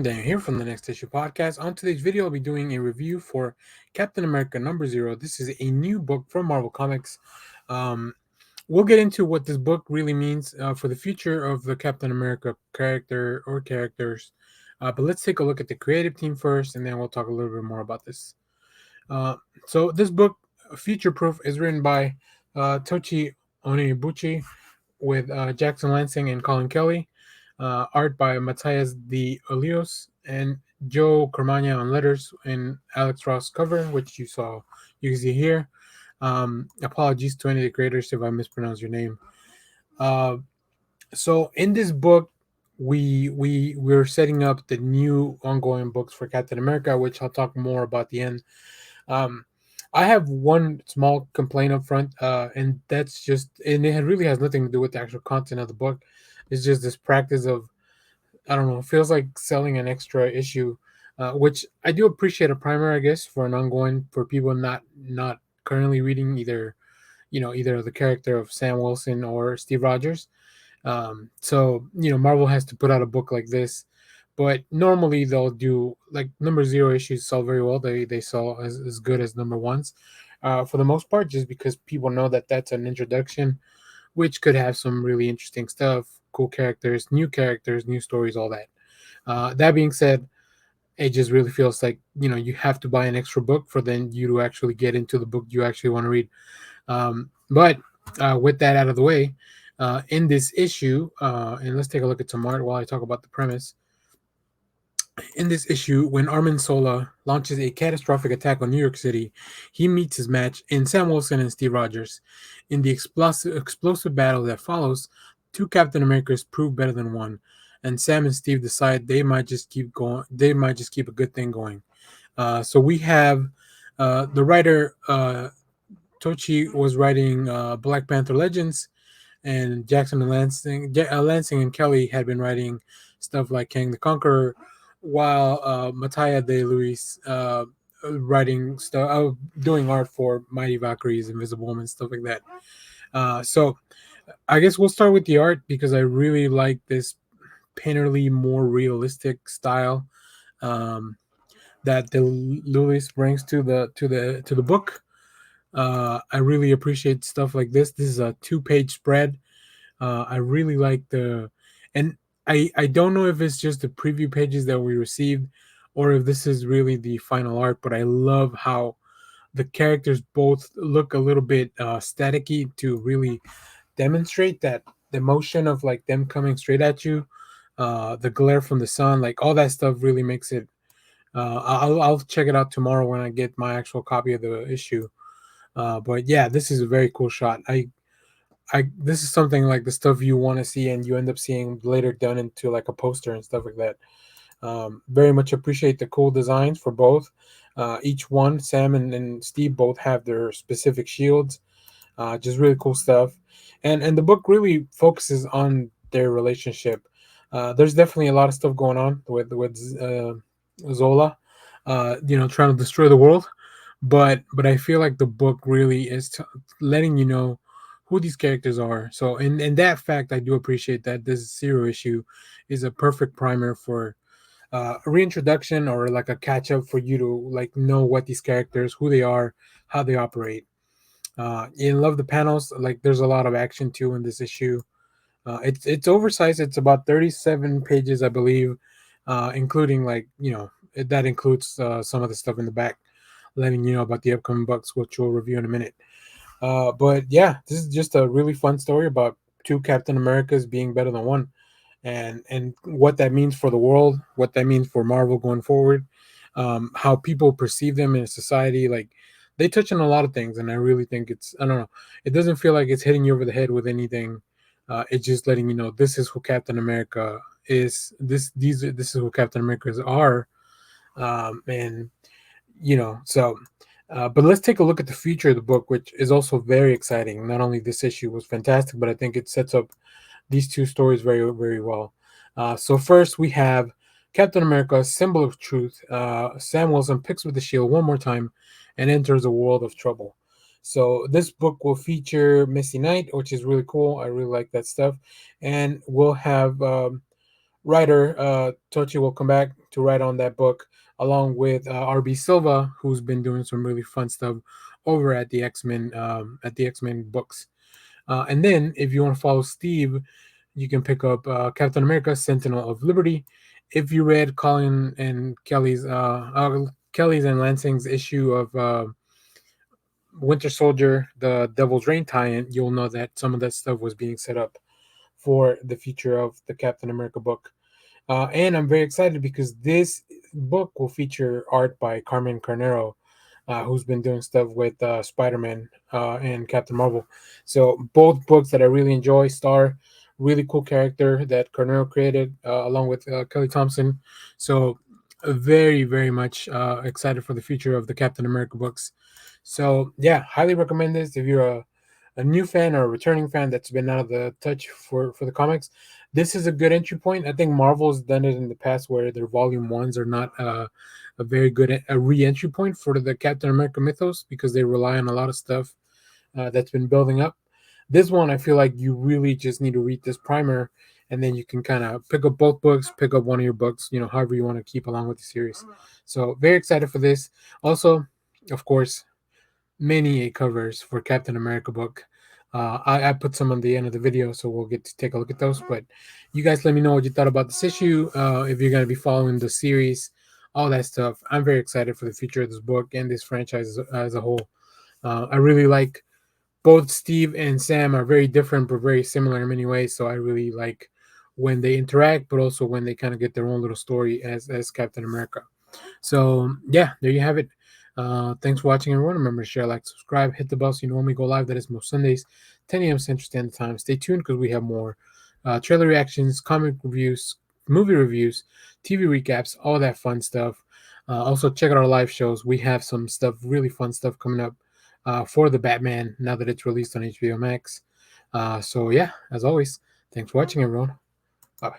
Dan here from the Next Issue Podcast. On today's video, I'll be doing a review for Captain America number 0. This is a new book from Marvel Comics. Um, we'll get into what this book really means for the future of the Captain America character or characters. But let's take a look at the creative team first, and then we'll talk a little bit more about this. Uh, so this book, Future Proof, is written by Tochi Onyebuchi with Jackson Lansing and Colin Kelly. Art by Mattia the Iulis and Joe Caramagna on letters, and Alex Ross cover, which you can see here. Apologies to any of the creators if I mispronounce your name. Uh, so in this book, we're setting up the new ongoing books for Captain America, which I'll talk more about at the end. Um, I have one small complaint up front, and that's just, and it really has nothing to do with the actual content of the book. It's just this practice of, I don't know, it feels like selling an extra issue, which I do appreciate a primer, I guess, for an ongoing for people not currently reading either the character of Sam Wilson or Steve Rogers. So Marvel has to put out a book like this, but normally they'll do like number 0 issues sell very well. They sell as good as number ones, for the most part, just because people know that that's an introduction, which could have some really interesting stuff, cool characters, new stories, all that. That being said, it just really feels like you have to buy an extra book for then you to actually get into the book you actually want to read. But with that out of the way, in this issue, and let's take a look at some art while I talk about the premise. In this issue, when Armin Sola launches a catastrophic attack on New York City, he meets his match in Sam Wilson and Steve Rogers. In the explosive battle that follows, two Captain Americas prove better than one, and Sam and Steve decide they might just keep going. They might just keep a good thing going. So we have the writer Tochi was writing Black Panther Legends, and Jackson and Lansing and Kelly had been writing stuff like Kang the Conqueror, while Mattia de Luis writing stuff, doing art for Mighty Valkyries, Invisible Woman, stuff like that. So I guess we'll start with the art because I really like this painterly, more realistic style um, that the Luis brings to the book. I really appreciate stuff like this. This is a 2-page spread. I really like and I don't know if it's just the preview pages that we received, or if this is really the final art. But I love how the characters both look a little bit staticky to really demonstrate that the motion of like them coming straight at you, the glare from the sun, like all that stuff really makes it. I'll check it out tomorrow when I get my actual copy of the issue. But yeah, this is a very cool shot. This is something like the stuff you want to see and you end up seeing later done into like a poster and stuff like that. Very much appreciate the cool designs for both. Each one, Sam and Steve, both have their specific shields. Just really cool stuff. And the book really focuses on their relationship. There's definitely a lot of stuff going on with Zola, trying to destroy the world. But I feel like the book really is letting you know who these characters are. So in that fact, I do appreciate that this 0 issue is a perfect primer for a reintroduction or like a catch up for you to like know what these characters, who they are, how they operate. I love the panels. Like there's a lot of action too in this issue. It's oversized. It's about 37 pages, I believe, including that includes some of the stuff in the back, letting you know about the upcoming books, which we'll review in a minute. But yeah, this is just a really fun story about two Captain Americas being better than one, and what that means for the world, what that means for Marvel going forward, how people perceive them in society. Like they touch on a lot of things, and I really think I don't know, it doesn't feel like it's hitting you over the head with anything. It's just letting you know this is who Captain America is. This is who Captain Americas are, and so. But let's take a look at the future of the book, which is also very exciting. Not only this issue was fantastic, but I think it sets up these two stories very, very well. So first we have Captain America, Symbol of Truth. Sam Wilson picks up the shield one more time and enters a world of trouble. So this book will feature Misty Knight, which is really cool. I really like that stuff. And we'll have writer Tochi will come back to write on that book, along with RB Silva, who's been doing some really fun stuff over at the X Men books. And then, if you want to follow Steve, you can pick up Captain America: Sentinel of Liberty. If you read Collin and Kelly's and Lansing's issue of Winter Soldier, the Devil's Reign tie-in, you'll know that some of that stuff was being set up for the future of the Captain America book. And I'm very excited because this book will feature art by Carmen Carnero, who's been doing stuff with Spider-Man and Captain Marvel. So both books that I really enjoy. Star, really cool character that Carnero created along with Kelly Thompson. So very, very much excited for the future of the Captain America books. So yeah, highly recommend this if you're a new fan or a returning fan that's been out of the touch for the comics. This is a good entry point. I think Marvel's done it in the past where their volume ones are not a very good re-entry point for the Captain America mythos because they rely on a lot of stuff that's been building up. This one, I feel like you really just need to read this primer, and then you can kind of pick up both books, pick up one of your books, however you want to keep along with the series. So very excited for this. Also, of course, many covers for Captain America book. I put some on the end of the video, so we'll get to take a look at those. But you guys let me know what you thought about this issue, if you're going to be following the series, all that stuff. I'm very excited for the future of this book and this franchise as a whole. I really like both Steve and Sam are very different but very similar in many ways. So I really like when they interact, but also when they kind of get their own little story as Captain America. So yeah, there you have it. Thanks for watching, everyone. Remember to share, like, subscribe, hit the bell so you know when we go live. That is most Sundays, 10 a.m. Central Standard Time. Stay tuned because we have more trailer reactions, comic reviews, movie reviews, TV recaps, all that fun stuff. Also, check out our live shows. We have some stuff, really fun stuff coming up for the Batman now that it's released on HBO Max. So yeah, as always, thanks for watching, everyone. Bye.